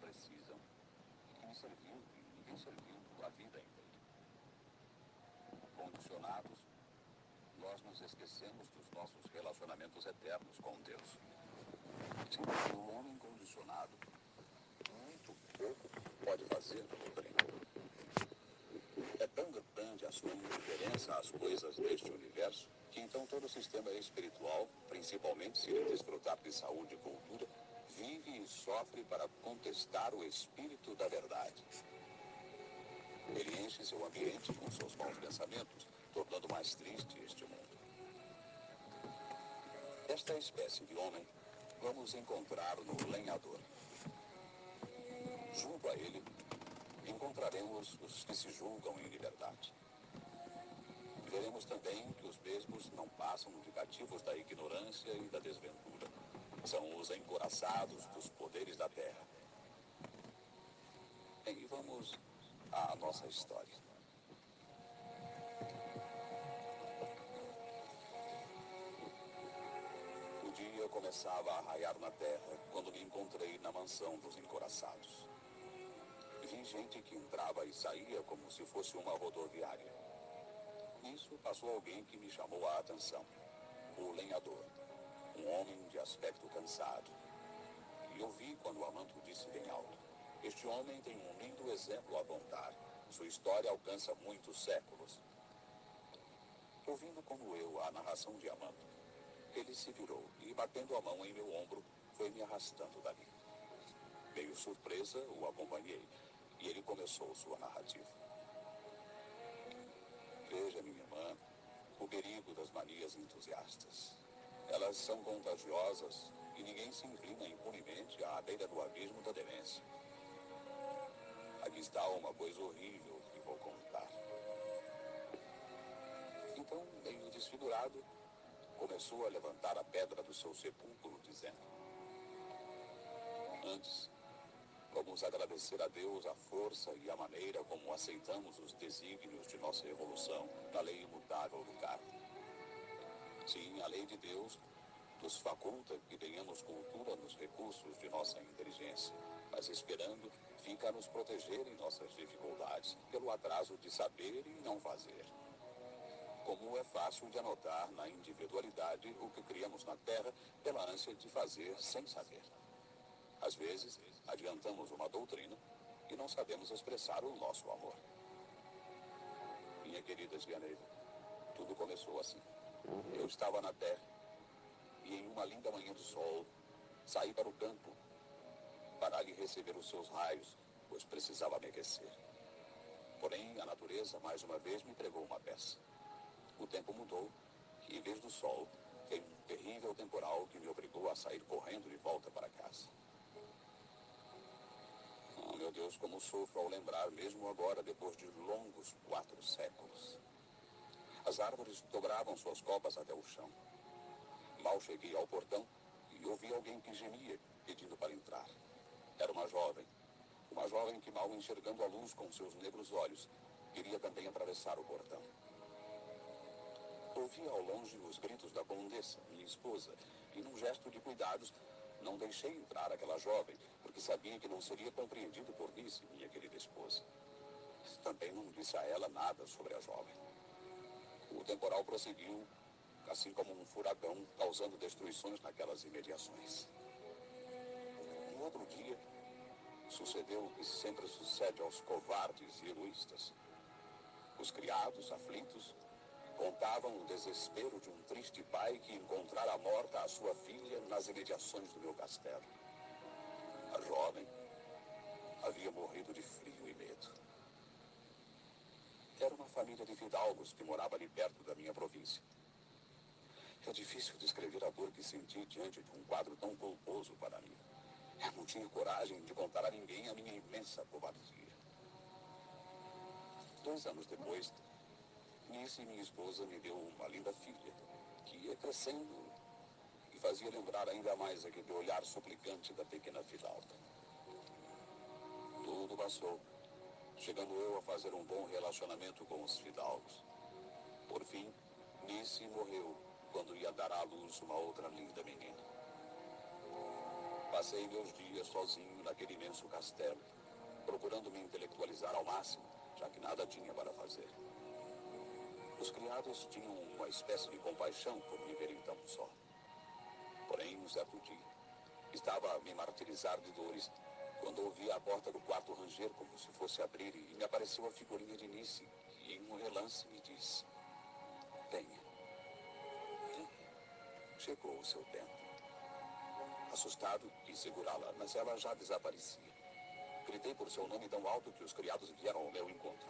precisam e que me serviu e me vem servindo a vida inteira. Condicionados, nós nos esquecemos dos nossos relacionamentos eternos com Deus. Sim, o homem condicionado, muito pouco pode fazer pelo treino. É tão grande a sua indiferença às coisas deste universo, que então todo o sistema espiritual, principalmente se ele desfrutar de saúde e cultura, vive e sofre para contestar o espírito da verdade. Ele enche seu ambiente com seus maus pensamentos, tornando mais triste este mundo. Esta espécie de homem vamos encontrar no lenhador. Junto a ele, encontraremos os que se julgam em liberdade. Veremos também que os mesmos não passam de cativos da ignorância e da desventura. São os encoraçados dos poderes da terra. E vamos à nossa história. O dia começava a raiar na terra quando me encontrei na mansão dos encoraçados. Vi gente que entrava e saía como se fosse uma rodoviária. Nisso passou alguém que me chamou a atenção. O lenhador, um homem de aspecto cansado. E ouvi quando o Amanto disse bem alto: este homem tem um lindo exemplo a contar. Sua história alcança muitos séculos. Ouvindo como eu a narração de Amanto, ele se virou e, batendo a mão em meu ombro, foi me arrastando dali. Meio surpresa, o acompanhei, e ele começou sua narrativa. Veja, minha irmã, o perigo das manias entusiastas. Elas são contagiosas e ninguém se inclina impunemente à beira do abismo da demência. Aqui está uma coisa horrível que vou contar. Então, meio desfigurado, começou a levantar a pedra do seu sepulcro, dizendo: antes, vamos agradecer a Deus a força e a maneira como aceitamos os desígnios de nossa evolução na lei imutável do karma. Sim, a lei de Deus nos faculta que tenhamos cultura nos recursos de nossa inteligência, mas esperando fica a nos proteger em nossas dificuldades, pelo atraso de saber e não fazer. Como é fácil de anotar na individualidade o que criamos na Terra pela ânsia de fazer sem saber. Às vezes, adiantamos uma doutrina e não sabemos expressar o nosso amor. Minha querida Gianeva, tudo começou assim. Eu estava na Terra e em uma linda manhã de sol, saí para o campo para ali receber os seus raios, pois precisava me aquecer. Porém, a natureza, mais uma vez, me entregou uma peça. O tempo mudou e, em vez do sol, veio um terrível temporal que me obrigou a sair correndo de volta para casa. Oh, meu Deus, como sofro ao lembrar, mesmo agora, depois de longos 4 séculos. As árvores dobravam suas copas até o chão. Mal cheguei ao portão e ouvi alguém que gemia, pedindo para entrar. Era uma jovem que, mal enxergando a luz com seus negros olhos, queria também atravessar o portão. Ouvi ao longe os gritos da condessa, minha esposa, e num gesto de cuidados, não deixei entrar aquela jovem, porque sabia que não seria compreendido por Nice, minha querida esposa. Também não disse a ela nada sobre a jovem. O temporal prosseguiu, assim como um furacão, causando destruições naquelas imediações. No outro dia, sucedeu o que sempre sucede aos covardes e egoístas. Os criados, aflitos, contavam o desespero de um triste pai que encontrara morta a sua filha nas imediações do meu castelo. A jovem havia morrido de frio e medo. Era uma família de fidalgos que morava ali perto da minha província. É difícil descrever a dor que senti diante de um quadro tão culposo para mim. Eu não tinha coragem de contar a ninguém a minha imensa covardia. 2 anos depois, Nice, minha esposa, me deu uma linda filha, que ia crescendo e fazia lembrar ainda mais aquele olhar suplicante da pequena fidalga. Tudo passou, chegando eu a fazer um bom relacionamento com os fidalgos. Por fim, Nice morreu quando ia dar à luz uma outra linda menina. Passei meus dias sozinho naquele imenso castelo, procurando me intelectualizar ao máximo, já que nada tinha para fazer. Os criados tinham uma espécie de compaixão por me verem tão só. Porém, um certo dia, estava a me martirizar de dores, quando ouvi a porta do quarto ranger como se fosse abrir, e me apareceu a figurinha de Nice, e em um relance me disse: venha. Chegou o seu tempo. Assustado, quis segurá-la, mas ela já desaparecia. Gritei por seu nome tão alto que os criados vieram ao meu encontro.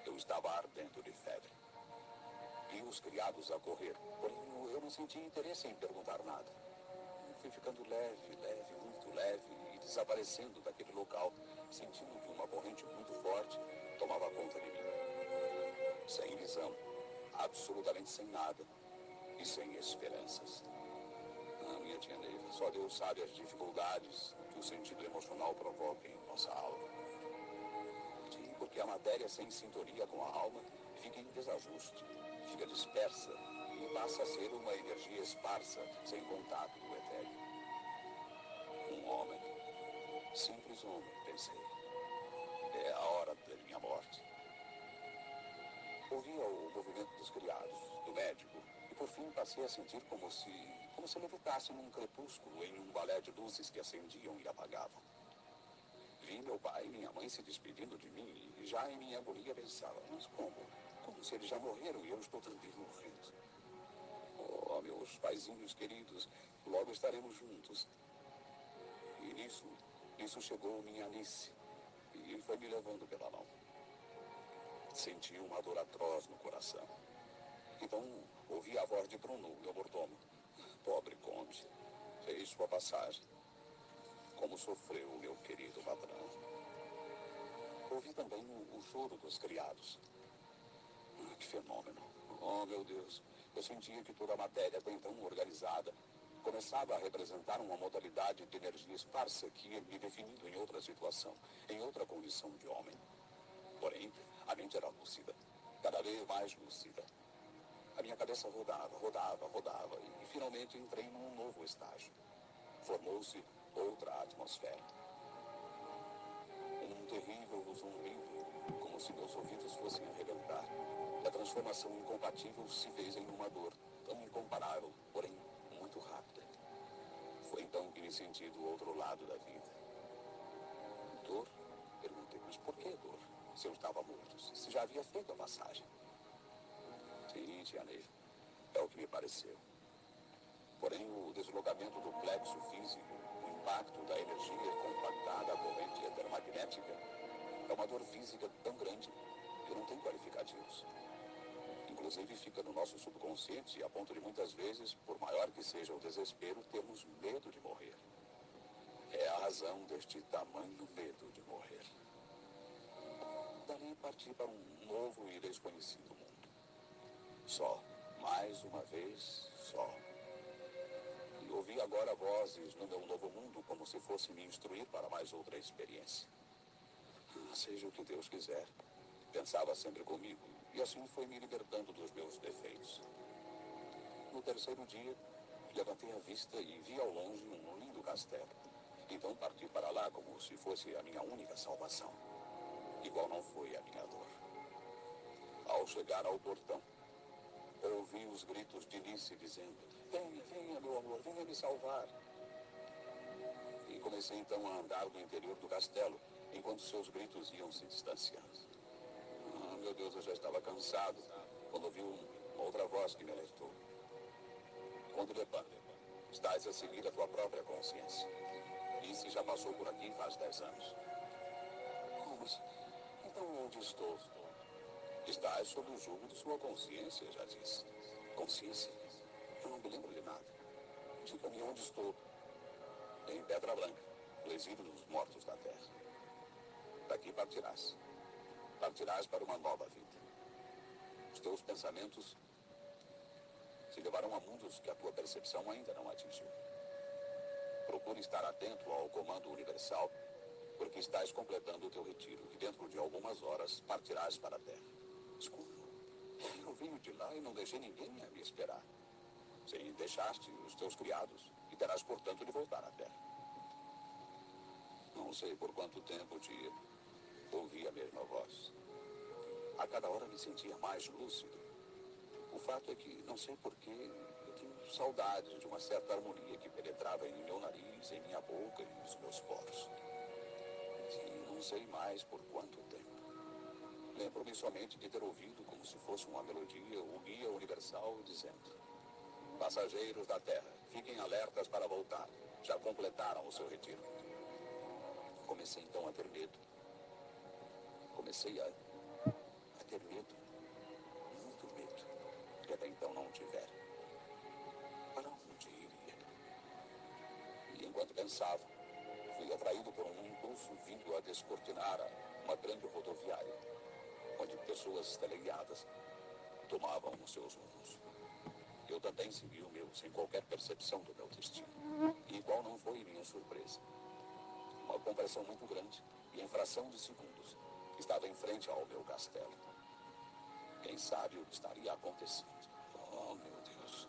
Eu estava ardendo de febre. Vi os criados a correr, porém eu não senti interesse em perguntar nada. Fui ficando leve, muito leve, e desaparecendo daquele local, sentindo que uma corrente muito forte tomava conta de mim. Sem visão, absolutamente sem nada e sem esperanças. Minha tia Neiva, só Deus sabe as dificuldades que o sentido emocional provoca em nossa alma. Sim, porque a matéria sem sintonia com a alma fica em desajuste, fica dispersa e passa a ser uma energia esparsa, sem contato do etéreo. Um homem, simples homem, pensei. É a hora da minha morte. Ouvia o movimento dos criados, do médico, e por fim passei a sentir como se levitasse num crepúsculo em um balé de luzes que acendiam e apagavam. Vi meu pai e minha mãe se despedindo de mim e já em minha agonia pensava, mas como? Como se eles já morreram e eu estou também morrendo? Oh, meus paizinhos queridos, logo estaremos juntos. E nisso chegou minha Nice e foi me levando pela mão. Senti uma dor atroz no coração. Então ouvi a voz de Bruno, meu mordomo. Pobre conde, fez sua passagem. Como sofreu o meu querido patrão. Ouvi também o choro dos criados. Que fenômeno. Oh, meu Deus. Eu sentia que toda a matéria, até então organizada, começava a representar uma modalidade de energia esparsa que ia me definindo em outra situação, em outra condição de homem. Porém, a mente era lúcida, cada vez mais lúcida. A minha cabeça rodava, e finalmente entrei num novo estágio. Formou-se outra atmosfera. Um terrível zumbido, como se meus ouvidos fossem arrebentar. E a transformação incompatível se fez em uma dor, tão incomparável, porém muito rápida. Foi então que me senti do outro lado da vida. Dor? Perguntei, mas por que dor? Se eu estava morto, se já havia feito a passagem. Sim, tia Neiva, é o que me pareceu. Porém, o deslocamento do plexo físico, o impacto da energia compactada à corrente eletromagnética, é uma dor física tão grande que não tem qualificativos. Inclusive fica no nosso subconsciente a ponto de muitas vezes, por maior que seja o desespero, termos medo de morrer. É a razão deste tamanho medo de morrer. Dali parti para um novo e desconhecido mundo. Só, mais uma vez, só. E ouvi agora vozes no meu novo mundo como se fosse me instruir para mais outra experiência. Seja o que Deus quiser, pensava sempre comigo, e assim foi me libertando dos meus defeitos. No terceiro dia, levantei a vista e vi ao longe um lindo castelo. Então parti para lá como se fosse a minha única salvação. Igual não foi a minha dor. Ao chegar ao portão, ouvi os gritos de Nice dizendo: venha, venha, meu amor, venha me salvar. E comecei então a andar no interior do castelo, enquanto seus gritos iam se distanciando. Meu Deus, eu já estava cansado, quando ouvi uma outra voz que me alertou. Conde Lepan, estás a seguir a tua própria consciência. Nice já passou por aqui faz 10 anos. Mas, então onde estou? Estás sob o jugo de sua consciência, já disse. Consciência? Eu não me lembro de nada. Diga-me onde estou. Em Pedra Branca, no exílio dos mortos da terra. Daqui partirás. Partirás para uma nova vida. Os teus pensamentos te levarão a mundos que a tua percepção ainda não atingiu. Procure estar atento ao comando universal, porque estás completando o teu retiro e dentro de algumas horas partirás para a terra. Mas como? Eu venho de lá e não deixei ninguém a me esperar. Sim, deixaste os teus criados e terás, portanto, de voltar à terra. Não sei por quanto tempo, tia, ouvi a mesma voz. A cada hora me sentia mais lúcido. O fato é que, não sei porquê, eu tenho saudades de uma certa harmonia que penetrava em meu nariz, em minha boca e nos meus poros. E não sei mais por quanto tempo. Lembro-me somente de ter ouvido, como se fosse uma melodia, o guia universal dizendo: passageiros da Terra, fiquem alertas para voltar. Já completaram o seu retiro. Comecei então a ter medo. Comecei a ter medo. Muito medo. Que até então não tivera. Para onde iria? E enquanto pensava, fui atraído por um impulso vindo a descortinar uma grande rodoviária, onde pessoas teleguiadas tomavam os seus rumos. Eu também segui o meu, sem qualquer percepção do meu destino. E qual não foi minha surpresa? Uma compressão muito grande, e em fração de segundos, estava em frente ao meu castelo. Quem sabe o que estaria acontecendo? Oh, meu Deus.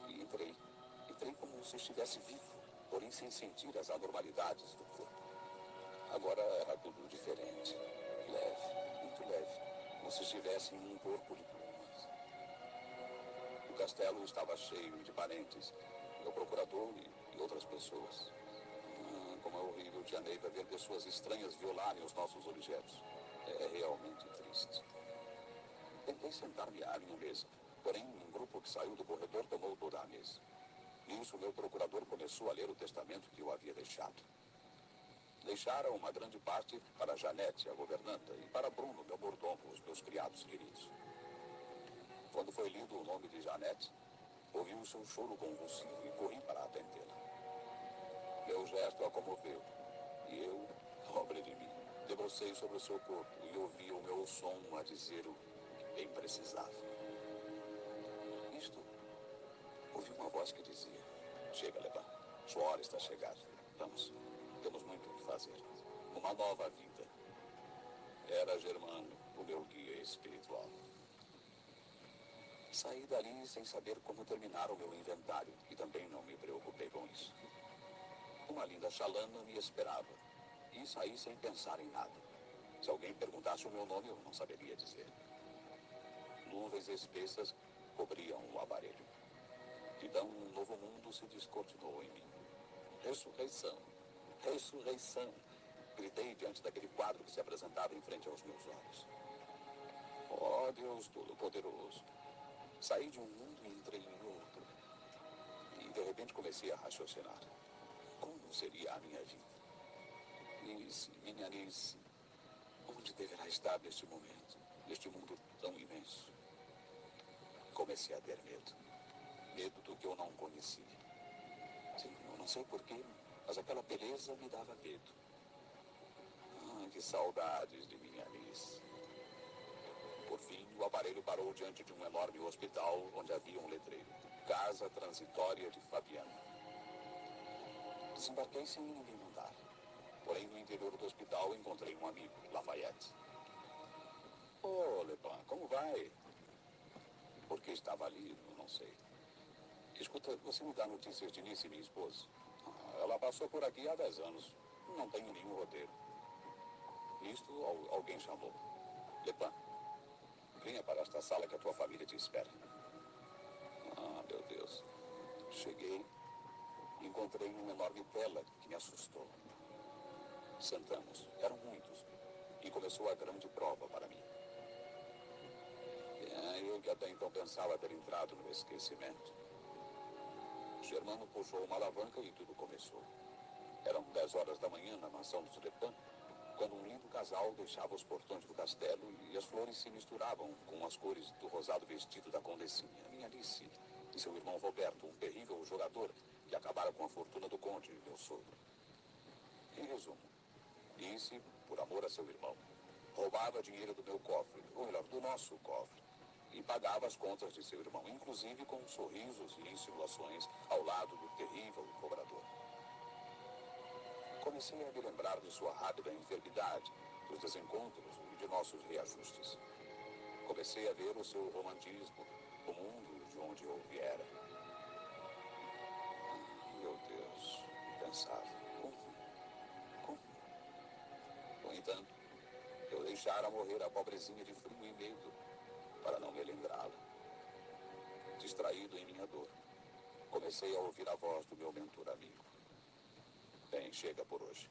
E entrei como se estivesse vivo, porém sem sentir as anormalidades do corpo. Agora era tudo diferente. Leve, muito leve, como se estivesse em um corpo de plumas. O castelo estava cheio de parentes, meu procurador e outras pessoas. Como é horrível, tia Neiva, ver pessoas estranhas violarem os nossos objetos. É realmente triste. Tentei sentar-me à minha mesa, porém um grupo que saiu do corredor tomou toda a mesa. Nisso, meu procurador começou a ler o testamento que eu havia deixado. Deixara uma grande parte para Janete, a governanta, e para Bruno, meu mordomo, os meus criados queridos. Quando foi lido o nome de Janete, ouvi o seu choro convulsivo e corri para atendê-la. Meu gesto a comoveu, e eu, pobre de mim, debrucei sobre o seu corpo e ouvi o meu som a dizer o que bem precisava. Nisto, ouvi uma voz que dizia: chega, Levan, sua hora está chegada. Vamos, temos muito o que fazer. Uma nova vida. Era Germano, o meu guia espiritual. Saí dali sem saber como terminar o meu inventário e também não me preocupei com isso. Uma linda chalana me esperava e saí sem pensar em nada. Se alguém perguntasse o meu nome, eu não saberia dizer. Nuvens espessas cobriam o aparelho. Então, um novo mundo se descortinou em mim. Ressurreição, ressurreição, gritei diante daquele quadro que se apresentava em frente aos meus olhos. Oh, Deus Todo-Poderoso. Saí de um mundo e entrei em outro. E, de repente, comecei a raciocinar. Como seria a minha vida? Nice, minha Nice, onde deverá estar neste momento, neste mundo tão imenso? Comecei a ter medo. Medo do que eu não conhecia. Sim, eu não sei porquê, mas aquela beleza me dava medo. Que saudades de minha Nice. Por fim, o aparelho parou diante de um enorme hospital onde havia um letreiro: Casa Transitória de Fabiano. Desembarquei sem ninguém mandar. Porém, no interior do hospital encontrei um amigo, Lafayette. Oh, Lepan, como vai? Porque estava ali, eu não sei. Escuta, você me dá notícias de Nice, minha esposa? Ela passou por aqui há 10 anos. Não tenho nenhum roteiro. Nisto, alguém chamou. Lepan, venha para esta sala que a tua família te espera. Ah, meu Deus. Cheguei e encontrei uma enorme tela que me assustou. Sentamos. Eram muitos. E começou a grande prova para mim. Eu que até então pensava ter entrado no esquecimento. Germano puxou uma alavanca e tudo começou. Eram 10 horas da manhã na mansão dos Lepan, quando um lindo casal deixava os portões do castelo e as flores se misturavam com as cores do rosado vestido da condessinha, minha Alice, e seu irmão Roberto, um terrível jogador que acabara com a fortuna do conde, meu sogro. Em resumo, Alice, por amor a seu irmão, roubava dinheiro do meu cofre, ou melhor, do nosso cofre, e pagava as contas de seu irmão, inclusive com sorrisos e insinuações ao lado do terrível cobrador. Comecei a me lembrar de sua rápida enfermidade, dos desencontros e de nossos reajustes. Comecei a ver o seu romantismo, o mundo de onde eu viera. Meu Deus, pensava, como No entanto, eu deixara morrer a pobrezinha de frio e medo para não me lembrá-la. Distraído em minha dor, comecei a ouvir a voz do meu mentor amigo. Bem, chega por hoje.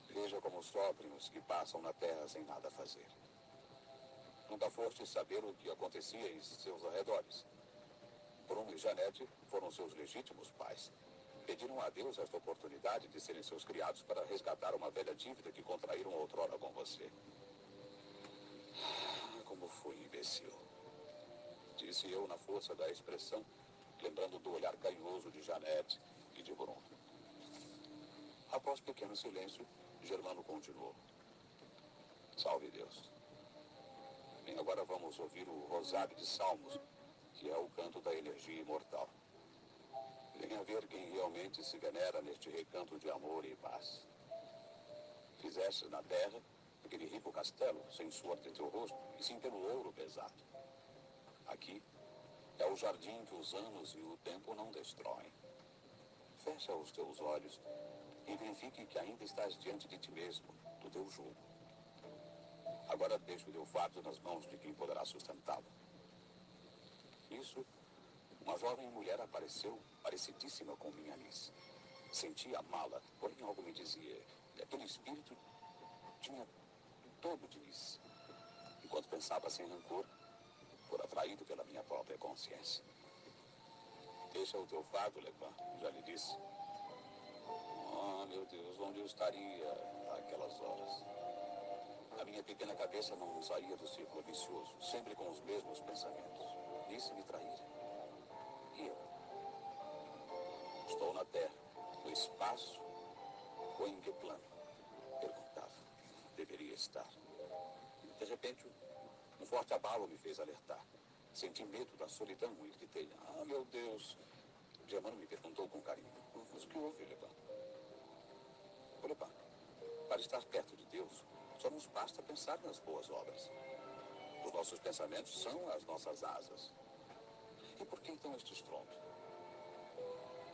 Veja como sofrem os que passam na terra sem nada fazer. Nunca foste saber o que acontecia em seus arredores. Bruno e Janete foram seus legítimos pais. Pediram a Deus esta oportunidade de serem seus criados para resgatar uma velha dívida que contraíram outrora com você. Como fui imbecil, disse eu na força da expressão, lembrando do olhar carinhoso de Janete e de Bruno. Após pequeno silêncio, Germano continuou. Salve Deus. Bem, agora vamos ouvir o Rosário de Salmos, que é o canto da energia imortal. Venha ver quem realmente se venera neste recanto de amor e paz. Fizeste na terra aquele rico castelo, sem suor de teu rosto, e sim pelo ouro pesado. Aqui é o jardim que os anos e o tempo não destroem. Fecha os teus olhos e verifique que ainda estás diante de ti mesmo, do teu jogo. Agora deixo o teu fardo nas mãos de quem poderá sustentá-lo. Isso, uma jovem mulher apareceu, parecidíssima com minha Alice. Senti amá-la, porém algo me dizia que aquele espírito tinha todo de Alice. Enquanto pensava sem rancor, fora atraído pela minha própria consciência. Deixa o teu fardo, Lepan, já lhe disse. Oh, meu Deus, onde eu estaria àquelas horas? A minha pequena cabeça não saía do círculo vicioso, sempre com os mesmos pensamentos. Disse me trair. E eu? Estou na terra, no espaço, ou em que plano? Perguntava. Deveria estar. De repente, um forte abalo me fez alertar. Senti medo da solidão e gritei. Ah, meu Deus! Germano me perguntou com carinho. Mas o que houve, Lepan? Lepan, para estar perto de Deus, só nos basta pensar nas boas obras. Os nossos pensamentos são as nossas asas. E por que então este estrondo?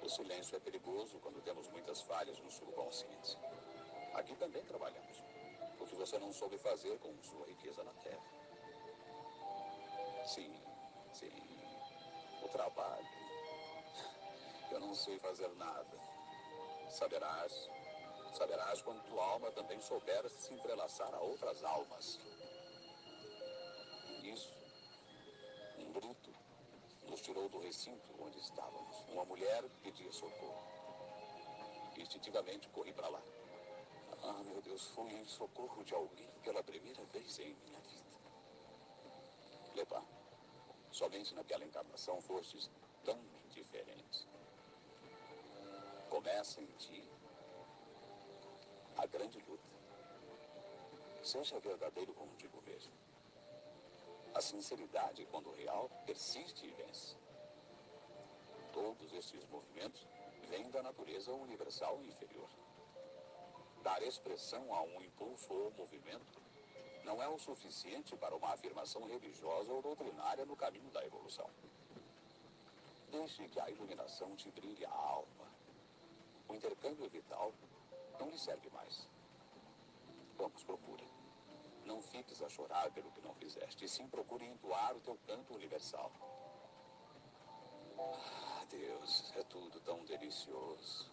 O silêncio é perigoso quando temos muitas falhas no subconsciente. Aqui também trabalhamos. O que você não soube fazer com sua riqueza na terra. Sim, sim. O trabalho. Eu não sei fazer nada. Saberás quando tua alma também souber se entrelaçar a outras almas. Isso, um grito, nos tirou do recinto onde estávamos. Uma mulher pedia socorro. Instintivamente corri para lá. Ah, meu Deus, fui em socorro de alguém pela primeira vez em minha vida. Lepan, somente naquela encarnação fostes tão diferente. Começa em ti a grande luta. Seja verdadeiro contigo mesmo. A sinceridade, quando real, persiste e vence. Todos estes movimentos vêm da natureza universal inferior. Dar expressão a um impulso ou movimento não é o suficiente para uma afirmação religiosa ou doutrinária no caminho da evolução. Deixe que a iluminação te brilhe a alma. O intercâmbio vital não lhe serve mais. Vamos, procura. Não fiques a chorar pelo que não fizeste, e sim procure entoar o teu canto universal. Ah, Deus, é tudo tão delicioso.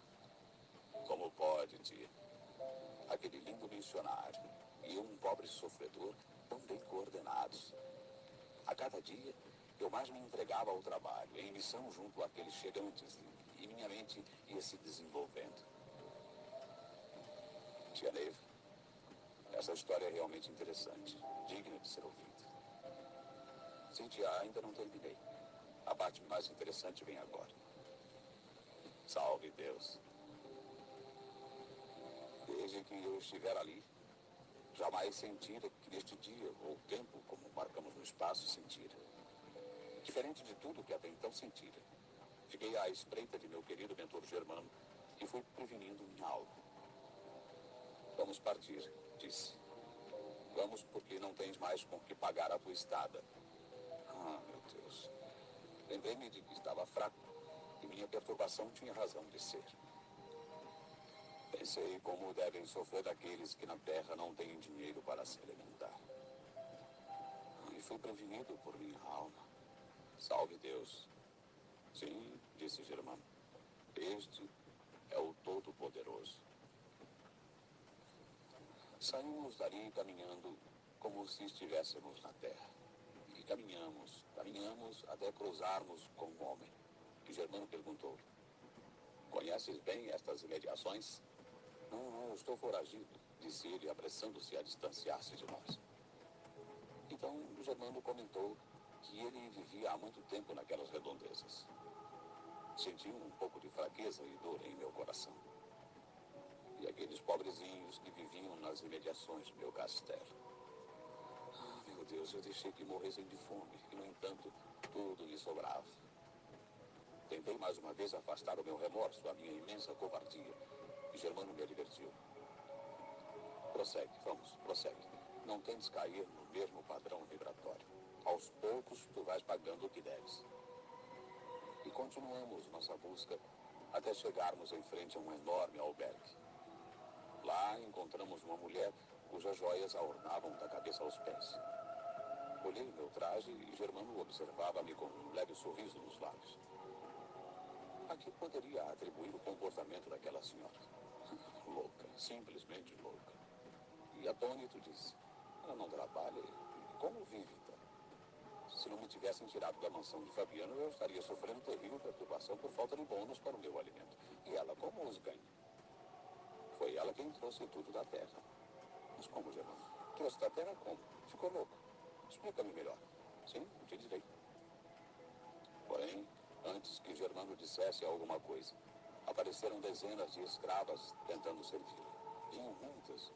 Como pode, tia? Aquele lindo missionário e um pobre sofredor tão bem coordenados. A cada dia, eu mais me entregava ao trabalho, em missão junto àqueles chegantes, e minha mente ia se desenvolvendo. Tia Neiva, essa história é realmente interessante, digna de ser ouvida. Sim, tia, ainda não terminei. A parte mais interessante vem agora. Salve Deus. Desde que eu estiver ali, jamais sentira que neste dia ou tempo, como marcamos no espaço, sentira. Diferente de tudo que até então sentira. Fiquei à espreita de meu querido mentor Germano e fui prevenindo minha alma. Vamos partir, disse. Vamos porque não tens mais com que pagar a tua estada. Ah, meu Deus. Lembrei-me de que estava fraco e minha perturbação tinha razão de ser. Pensei como devem sofrer aqueles que na terra não têm dinheiro para se alimentar. E fui prevenido por minha alma. Salve Deus. Sim, disse Germano. Este é o Todo-Poderoso. Saímos dali caminhando como se estivéssemos na terra. E caminhamos até cruzarmos com um homem. E Germano perguntou: conheces bem estas imediações? Não, estou foragido, disse ele, apressando-se a distanciar-se de nós. Então Germano comentou que ele vivia há muito tempo naquelas redondezas. Senti um pouco de fraqueza e dor em meu coração. E aqueles pobrezinhos que viviam nas imediações do meu castelo. Ah, meu Deus, eu deixei que morressem de fome. E, no entanto, tudo me sobrava. Tentei mais uma vez afastar o meu remorso, a minha imensa covardia. E Germano me advertiu. Prossegue, vamos, prossegue. Não tentes cair no mesmo padrão vibratório. Aos poucos, tu vais pagando o que deves. E continuamos nossa busca até chegarmos em frente a um enorme albergue. Lá encontramos uma mulher cujas joias a ornavam da cabeça aos pés. Olhei meu traje e Germano observava-me com um leve sorriso nos lábios. A que poderia atribuir o comportamento daquela senhora? Louca, simplesmente louca. E atônito disse: ela não trabalha? Como vive então? Se não me tivessem tirado da mansão de Fabiano, eu estaria sofrendo terrível perturbação por falta de bônus para o meu alimento. E ela como os ganha? Foi ela quem trouxe tudo da terra. Mas como, Germano? Trouxe da terra como? Ficou louco. Explica-me melhor. Sim, te direi. Porém, antes que Germano dissesse alguma coisa, apareceram dezenas de escravas tentando servi-la. Vinham muitas.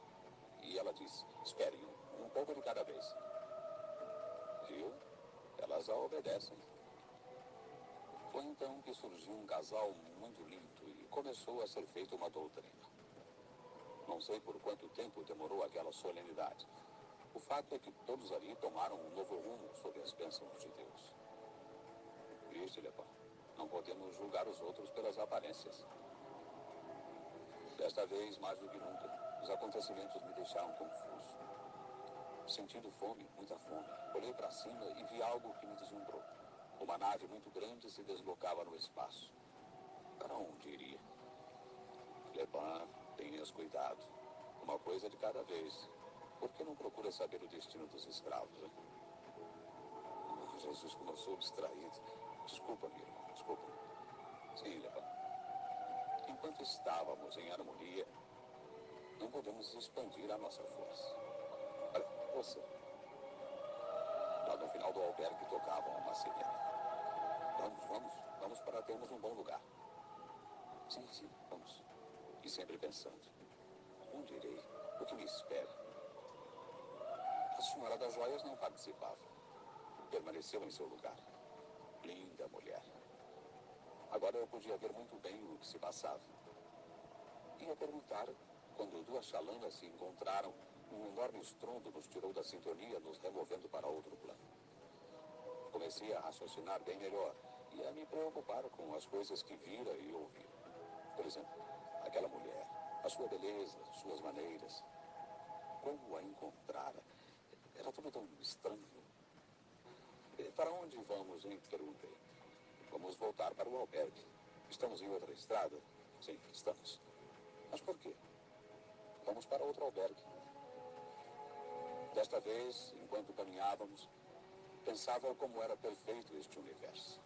E ela disse: esperem, um pouco de cada vez. Viu? Elas a obedecem. Foi então que surgiu um casal muito lindo e começou a ser feita uma doutrina. Não sei por quanto tempo demorou aquela solenidade. O fato é que todos ali tomaram um novo rumo sob as bênçãos de Deus. Viste, Lepã? Não podemos julgar os outros pelas aparências. Desta vez, mais do que nunca, os acontecimentos me deixaram confuso. Sentindo fome, muita fome, olhei para cima e vi algo que me deslumbrou. Uma nave muito grande se deslocava no espaço. Para onde iria? Lepã, tenhas cuidado. Uma coisa de cada vez. Por que não procura saber o destino dos escravos, hein? Oh, Jesus, como eu sou distraído. Desculpa-me, irmão, desculpa-me. Sim, Lepã. Enquanto estávamos em harmonia, não podemos expandir a nossa força. Olha, você. Lá no final do albergue tocava uma sirene. Vamos para termos um bom lugar. Sim, vamos. E sempre pensando, onde irei? O que me espera? A senhora das joias não participava. Permaneceu em seu lugar. Linda mulher. Agora eu podia ver muito bem o que se passava. Ia perguntar, quando duas chalanas se encontraram, um enorme estrondo nos tirou da sintonia, nos removendo para outro plano. Comecei a raciocinar bem melhor e a me preocupar com as coisas que vira e ouvira. Por exemplo, aquela mulher, a sua beleza, suas maneiras. Como a encontrara? Era tudo tão estranho. Para onde vamos, hein? Perguntei. Vamos voltar para o albergue. Estamos em outra estrada? Sim, estamos. Mas por quê? Vamos para outro albergue. Desta vez, enquanto caminhávamos, pensava como era perfeito este universo.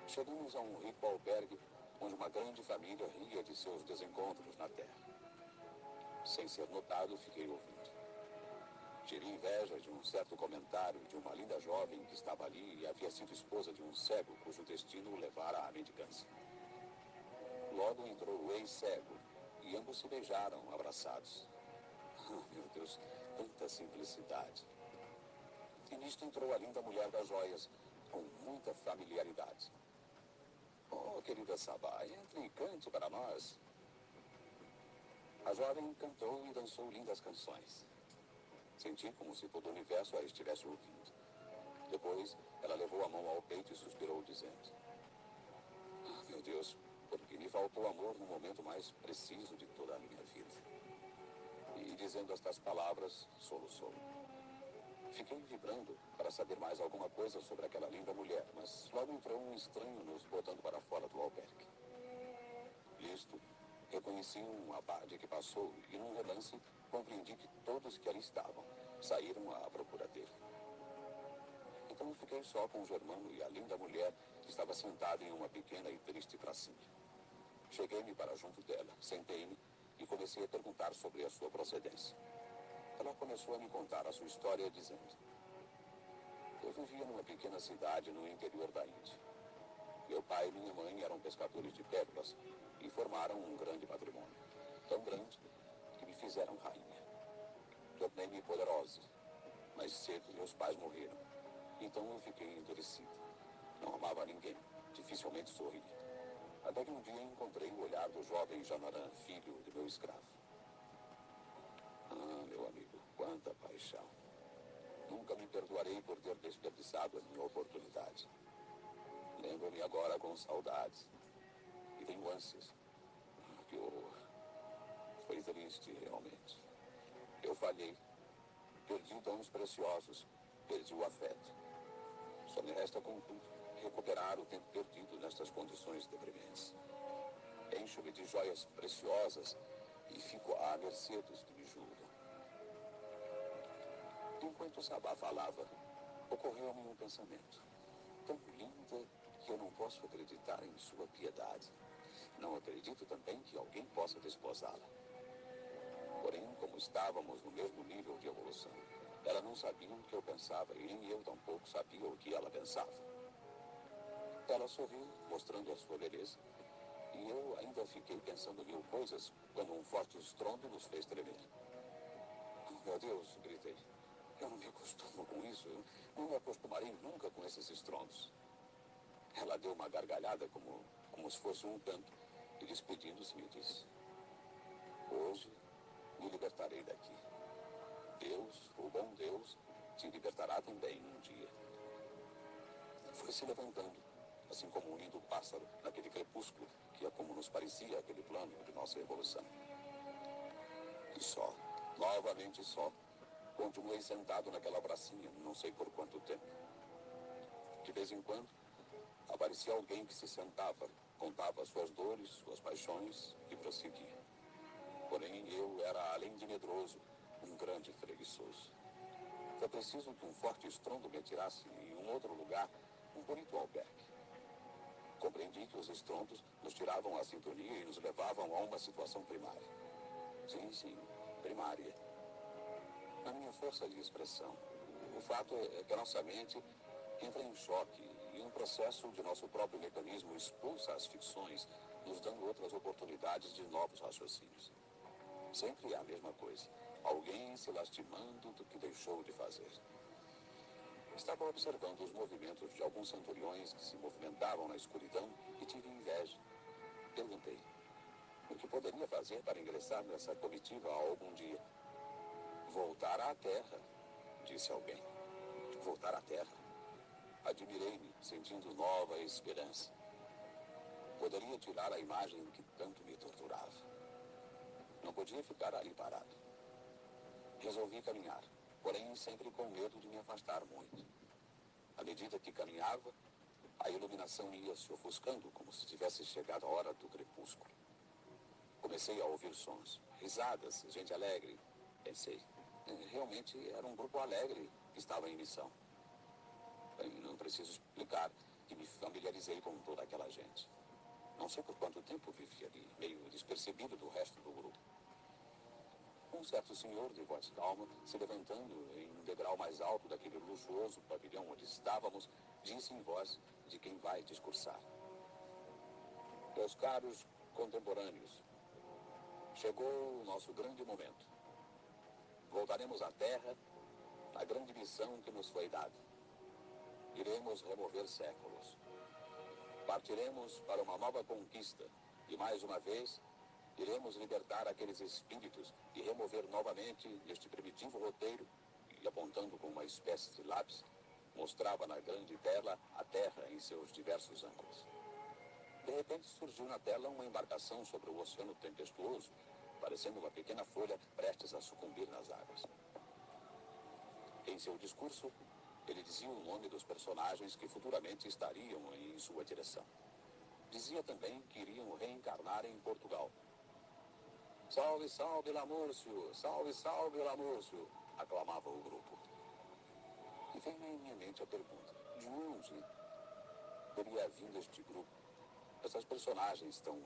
Chegamos a um rico albergue onde uma grande família ria de seus desencontros na terra. Sem ser notado, fiquei ouvindo. Tive inveja de um certo comentário de uma linda jovem que estava ali e havia sido esposa de um cego cujo destino o levara à mendicância. Logo entrou o ex-cego e ambos se beijaram, abraçados. Ah, meu Deus, tanta simplicidade. E nisto entrou a linda mulher das joias, com muita familiaridade. Oh, querida Sabá, entre e cante para nós. A jovem cantou e dançou lindas canções. Senti como se todo o universo a estivesse ouvindo. Depois, ela levou a mão ao peito e suspirou, dizendo: ah, meu Deus, porque me faltou amor no momento mais preciso de toda a minha vida. E dizendo estas palavras, soluçou. Fiquei vibrando para saber mais alguma coisa sobre aquela linda mulher, mas logo entrou um estranho nos botando para fora do albergue. Nisto, reconheci um abade que passou e, num relance, compreendi que todos que ali estavam saíram à procura dele. Então fiquei só com o Germano e a linda mulher que estava sentada em uma pequena e triste pracinha. Cheguei-me para junto dela, sentei-me e comecei a perguntar sobre a sua procedência. Ela começou a me contar a sua história dizendo: eu vivia numa pequena cidade no interior da Índia. Meu pai e minha mãe eram pescadores de pérolas e formaram um grande patrimônio. Tão grande que me fizeram rainha. Tornei-me poderosa, mas cedo meus pais morreram. Então eu fiquei endurecida. Não amava ninguém, dificilmente sorria. Até que um dia encontrei o olhar do jovem Janarã, filho de meu escravo. Ah, meu amigo, quanta paixão. Nunca me perdoarei por ter desperdiçado a minha oportunidade. Lembro-me agora com saudades. E tenho ânsias. Ah, que horror. Foi triste, realmente. Eu falhei. Perdi dons preciosos. Perdi o afeto. Só me resta, contudo, recuperar o tempo perdido nestas condições deprimentes. Encho-me de joias preciosas e fico à mercê dos que me julgam. Enquanto Sabá falava, ocorreu-me um pensamento. Tão linda que eu não posso acreditar em sua piedade. Não acredito também que alguém possa desposá-la. Porém, como estávamos no mesmo nível de evolução, ela não sabia o que eu pensava e nem eu tampouco sabia o que ela pensava. Ela sorriu, mostrando a sua beleza, e eu ainda fiquei pensando mil coisas quando um forte estrondo nos fez tremer. Oh, meu Deus, gritei. Eu não me acostumo com isso. Eu não me acostumarei nunca com esses estrondos. Ela deu uma gargalhada como se fosse um canto e, despedindo-se, me disse: hoje me libertarei daqui. Deus, o bom Deus, te libertará também um dia. Foi se levantando, assim como um lindo pássaro naquele crepúsculo que é como nos parecia aquele plano de nossa evolução. E só, novamente só, continuei sentado naquela pracinha, não sei por quanto tempo. De vez em quando, aparecia alguém que se sentava, contava suas dores, suas paixões e prosseguia. Porém, eu era, além de medroso, um grande preguiçoso. Foi preciso que um forte estrondo me atirasse em um outro lugar, um bonito albergue. Compreendi que os estrondos nos tiravam a sintonia e nos levavam a uma situação primária. Sim, primária. Na minha força de expressão, o fato é que a nossa mente entra em choque e um processo de nosso próprio mecanismo expulsa as ficções, nos dando outras oportunidades de novos raciocínios. Sempre é a mesma coisa. Alguém se lastimando do que deixou de fazer. Estava observando os movimentos de alguns centuriões que se movimentavam na escuridão e tive inveja. Perguntei: o que poderia fazer para ingressar nessa comitiva algum dia? Voltar à terra, disse alguém. Voltar à terra? Admirei-me, sentindo nova esperança. Poderia tirar a imagem que tanto me torturava. Não podia ficar ali parado. Resolvi caminhar, porém sempre com medo de me afastar muito. À medida que caminhava, a iluminação ia se ofuscando, como se tivesse chegado a hora do crepúsculo. Comecei a ouvir sons, risadas, gente alegre. Pensei, realmente era um grupo alegre que estava em missão. Não preciso explicar que me familiarizei com toda aquela gente. Não sei por quanto tempo vivi ali, meio despercebido do resto do grupo. Um certo senhor de voz calma, se levantando em um degrau mais alto daquele luxuoso pavilhão onde estávamos, disse em voz de quem vai discursar: meus caros contemporâneos, chegou o nosso grande momento. Voltaremos à Terra na grande missão que nos foi dada. Iremos remover séculos. Partiremos para uma nova conquista e, mais uma vez, iremos libertar aqueles espíritos e remover novamente este primitivo roteiro e, apontando com uma espécie de lápis, mostrava na grande tela a Terra em seus diversos ângulos. De repente surgiu na tela uma embarcação sobre o oceano tempestuoso, parecendo uma pequena folha prestes a sucumbir nas águas. Em seu discurso, ele dizia o nome dos personagens que futuramente estariam em sua direção. Dizia também que iriam reencarnar em Portugal. "Salve, salve, Lamúrcio! Salve, salve, Lamúrcio!" aclamava o grupo. E veio em minha mente a pergunta: de onde teria vindo este grupo? Essas personagens tão...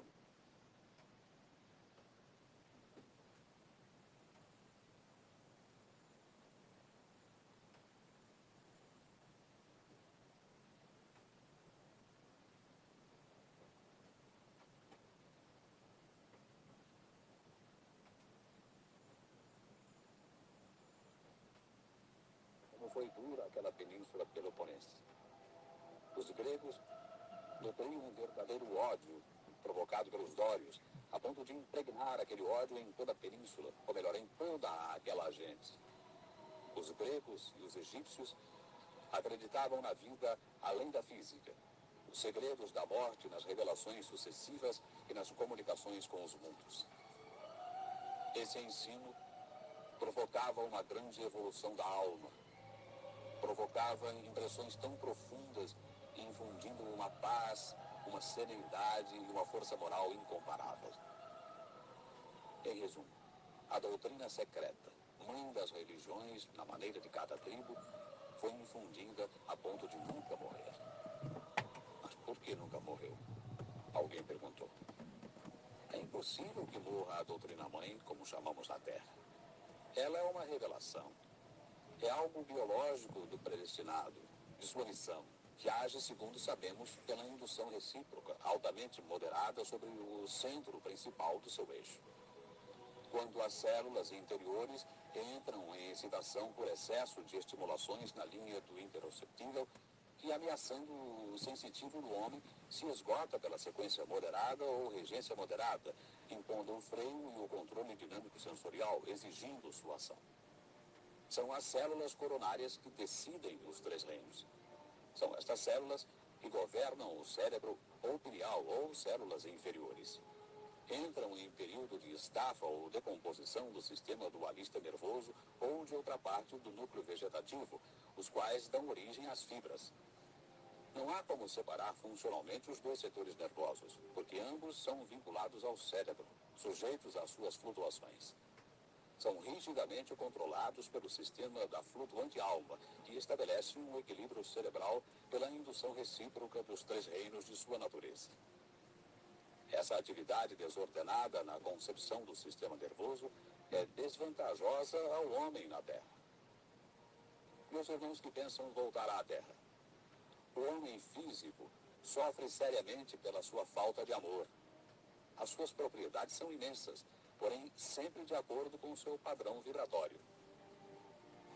Como foi dura aquela península peloponense. Os gregos nutriam um verdadeiro ódio provocado pelos dórios, a ponto de impregnar aquele ódio em toda a península, ou melhor, em toda aquela gente. Os gregos e os egípcios acreditavam na vida além da física, os segredos da morte nas revelações sucessivas e nas comunicações com os mundos. Esse ensino provocava uma grande evolução da alma, provocava impressões tão profundas, infundindo uma paz, uma serenidade e uma força moral incomparáveis. Em resumo, a doutrina secreta, mãe das religiões, na maneira de cada tribo, foi infundida a ponto de nunca morrer. Mas por que nunca morreu? Alguém perguntou. É impossível que morra a doutrina mãe, como chamamos na Terra. Ela é uma revelação. É algo biológico do predestinado, de sua missão, que age, segundo sabemos, pela indução recíproca, altamente moderada sobre o centro principal do seu eixo. Quando as células interiores entram em excitação por excesso de estimulações na linha do interoceptível, que, ameaçando o sensitivo do homem, se esgota pela sequência moderada ou regência moderada, impondo o freio e o controle dinâmico sensorial, exigindo sua ação. São as células coronárias que decidem os três reinos. São estas células que governam o cérebro ou pineal ou células inferiores. Entram em período de estafa ou decomposição do sistema dualista nervoso ou de outra parte do núcleo vegetativo, os quais dão origem às fibras. Não há como separar funcionalmente os dois setores nervosos, porque ambos são vinculados ao cérebro, sujeitos às suas flutuações. São rigidamente controlados pelo sistema da flutuante alma, que estabelece um equilíbrio cerebral pela indução recíproca dos três reinos de sua natureza. Essa atividade desordenada na concepção do sistema nervoso é desvantajosa ao homem na Terra. Meus irmãos que pensam voltar à Terra, o homem físico sofre seriamente pela sua falta de amor. As suas propriedades são imensas, porém sempre de acordo com o seu padrão vibratório.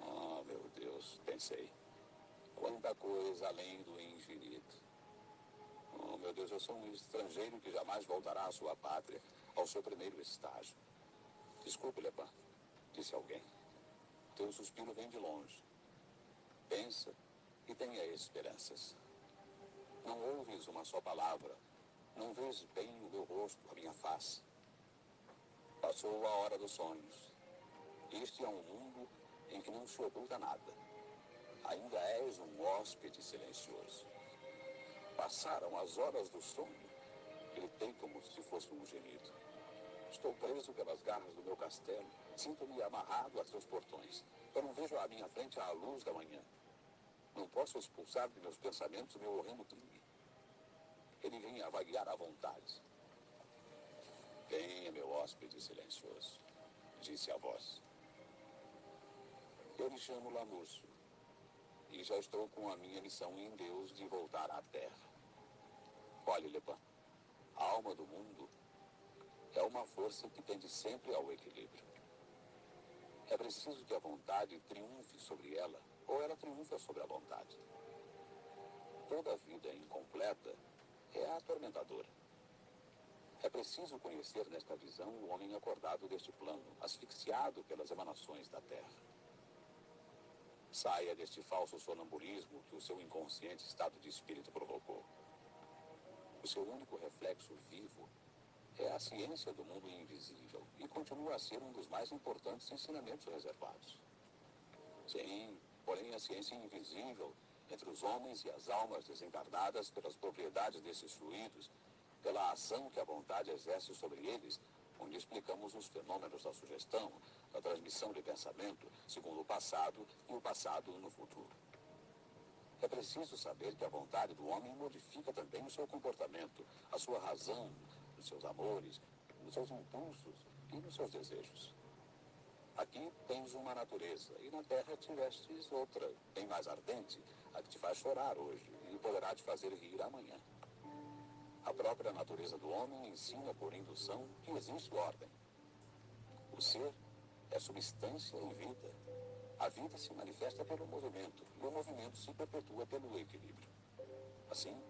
Oh, meu Deus, pensei. Quanta coisa além do infinito. Oh, meu Deus, eu sou um estrangeiro que jamais voltará à sua pátria, ao seu primeiro estágio. Desculpe, Lepin, disse alguém. Teu suspiro vem de longe. Pensa e tenha esperanças. Não ouves uma só palavra. Não vês bem o meu rosto, a minha face. Passou a hora dos sonhos. Este é um mundo em que não se oculta nada. Ainda és um hóspede silencioso. Passaram as horas do sono. Gritei como se fosse um gemido. Estou preso pelas garras do meu castelo. Sinto-me amarrado a seus portões. Eu não vejo à minha frente a luz da manhã. Não posso expulsar de meus pensamentos o meu horrendo crime. Ele vem a vaguear à vontade. Venha, meu hóspede silencioso, disse a voz. Eu me chamo Lamúrcio e já estou com a minha missão em Deus de voltar à Terra. Olhe, Lepin, a alma do mundo é uma força que tende sempre ao equilíbrio. É preciso que a vontade triunfe sobre ela, ou ela triunfa sobre a vontade. Toda vida incompleta é atormentadora. É preciso conhecer nesta visão o homem acordado deste plano, asfixiado pelas emanações da Terra. Saia deste falso sonambulismo que o seu inconsciente estado de espírito provocou. O seu único reflexo vivo é a ciência do mundo invisível e continua a ser um dos mais importantes ensinamentos reservados. Sim, porém a ciência invisível entre os homens e as almas desencarnadas pelas propriedades desses fluidos, pela ação que a vontade exerce sobre eles, onde explicamos os fenômenos da sugestão, da transmissão de pensamento, segundo o passado e o passado no futuro. É preciso saber que a vontade do homem modifica também o seu comportamento, a sua razão, os seus amores, os seus impulsos e nos seus desejos. Aqui tens uma natureza, e na terra tivestes outra, bem mais ardente, a que te faz chorar hoje e poderá te fazer rir amanhã. A própria natureza do homem ensina por indução que existe ordem. O ser é substância e vida. A vida se manifesta pelo movimento, e o movimento se perpetua pelo equilíbrio. Assim,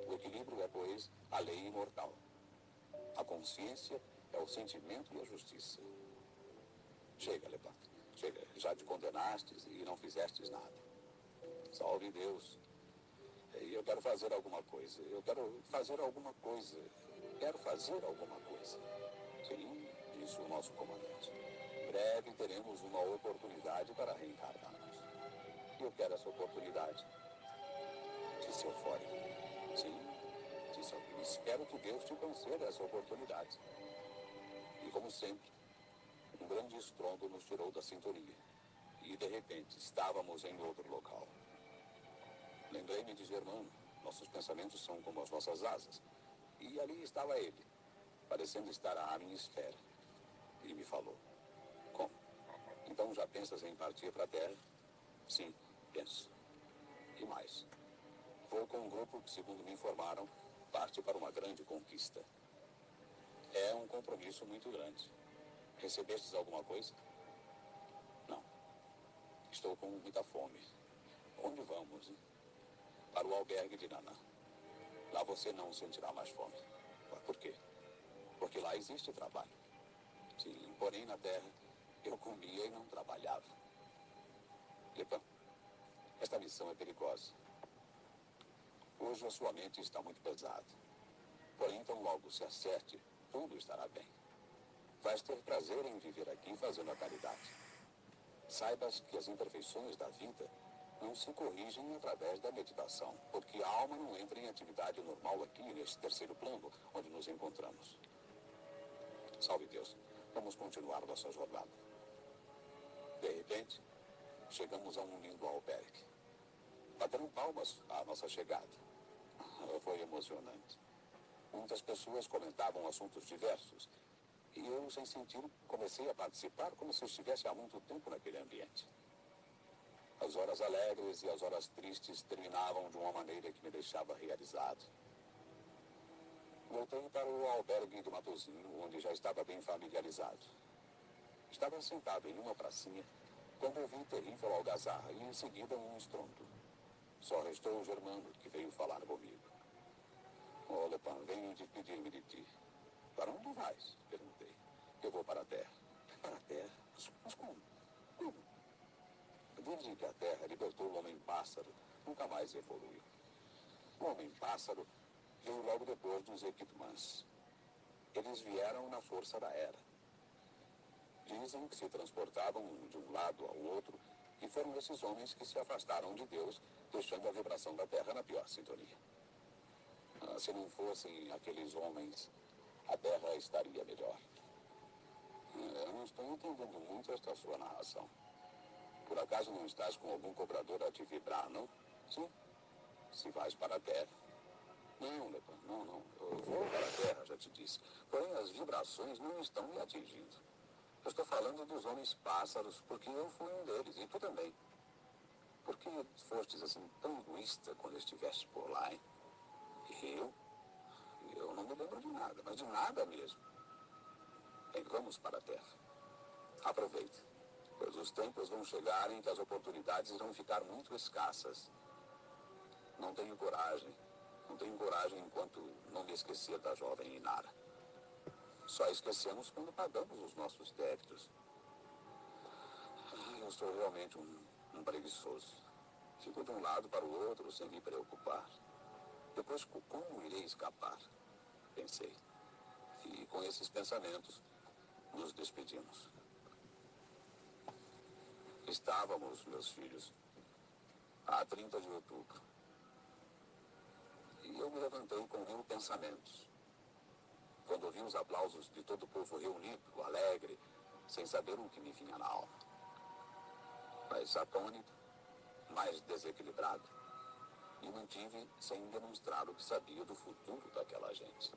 o equilíbrio é, pois, a lei imortal. A consciência é o sentimento e a justiça. Chega, Lepant, chega. Já te condenastes e não fizestes nada. Salve Deus. E eu quero fazer alguma coisa. Eu quero fazer alguma coisa. Quero fazer alguma coisa. Sim, disse o nosso comandante. Breve teremos uma oportunidade para reencarnarmos. E eu quero essa oportunidade. Disse Eufórico. Sim, disse Alvin. Espero que Deus te conceda essa oportunidade. E como sempre, um grande estrondo nos tirou da sintonia. E, de repente, estávamos em outro local. Lembrei-me de Germano. Nossos pensamentos são como as nossas asas. E ali estava ele, parecendo estar à minha espera. Ele me falou. Como? Então já pensas em partir para a Terra? Sim, penso. E mais? Vou com um grupo que, segundo me informaram, parte para uma grande conquista. É um compromisso muito grande. Recebestes alguma coisa? Não. Estou com muita fome. Onde vamos, hein? Para o albergue de Nanã. Lá você não sentirá mais fome. Por quê? Porque lá existe trabalho. Sim, porém na terra eu comia e não trabalhava. Lepan, esta missão é perigosa. Hoje a sua mente está muito pesada. Porém, tão logo se acerte, tudo estará bem. Vais ter prazer em viver aqui fazendo a caridade. Saibas que as imperfeições da vida não se corrigem através da meditação, porque a alma não entra em atividade normal aqui, neste terceiro plano, onde nos encontramos. Salve Deus. Vamos continuar nossa jornada. De repente, chegamos a um lindo albergue. Bateram palmas à nossa chegada. Foi emocionante. Muitas pessoas comentavam assuntos diversos. E eu, sem sentir, comecei a participar como se eu estivesse há muito tempo naquele ambiente. As horas alegres e as horas tristes terminavam de uma maneira que me deixava realizado. Voltei para o albergue de Matozinho, onde já estava bem familiarizado. Estava sentado em uma pracinha quando ouvi terrível algazarra e em seguida um estrondo. Só restou o Germano, que veio falar comigo. Oh, Lepan, venho despedir-me de ti. Para onde vais? Perguntei. Eu vou para a Terra. Para a Terra? Mas como? Como? Desde que a Terra libertou o Homem-Pássaro, nunca mais evoluiu. O Homem-Pássaro veio logo depois dos Equipmans. Eles vieram na força da Era. Dizem que se transportavam de um lado ao outro e foram esses homens que se afastaram de Deus, deixando a vibração da Terra na pior sintonia. Se não fossem aqueles homens, a Terra estaria melhor. Eu não estou entendendo muito esta sua narração. Por acaso não estás com algum cobrador a te vibrar, não? Sim. Se vais para a Terra. Não, Lepan, não. Eu vou para a Terra, já te disse. Porém, as vibrações não estão me atingindo. Eu estou falando dos homens pássaros, porque eu fui um deles, e tu também. Por que fostes assim tão egoísta quando estiveste por lá, hein? Eu? Eu não me lembro de nada, mas de nada mesmo. Bem, vamos para a Terra. Aproveite, pois os tempos vão chegar em que as oportunidades irão ficar muito escassas. Não tenho coragem enquanto não me esquecer da jovem Inara. Só esquecemos quando pagamos os nossos débitos. Eu sou realmente um preguiçoso. Fico de um lado para o outro sem me preocupar. Depois, como irei escapar? Pensei. E com esses pensamentos, nos despedimos. Estávamos, meus filhos, a 30 de outubro. E eu me levantei com 1000 pensamentos. Quando ouvi os aplausos de todo o povo reunido, alegre, sem saber o que me vinha na alma. Mas atônito, mais desequilibrado, me mantive sem demonstrar o que sabia do futuro daquela gente.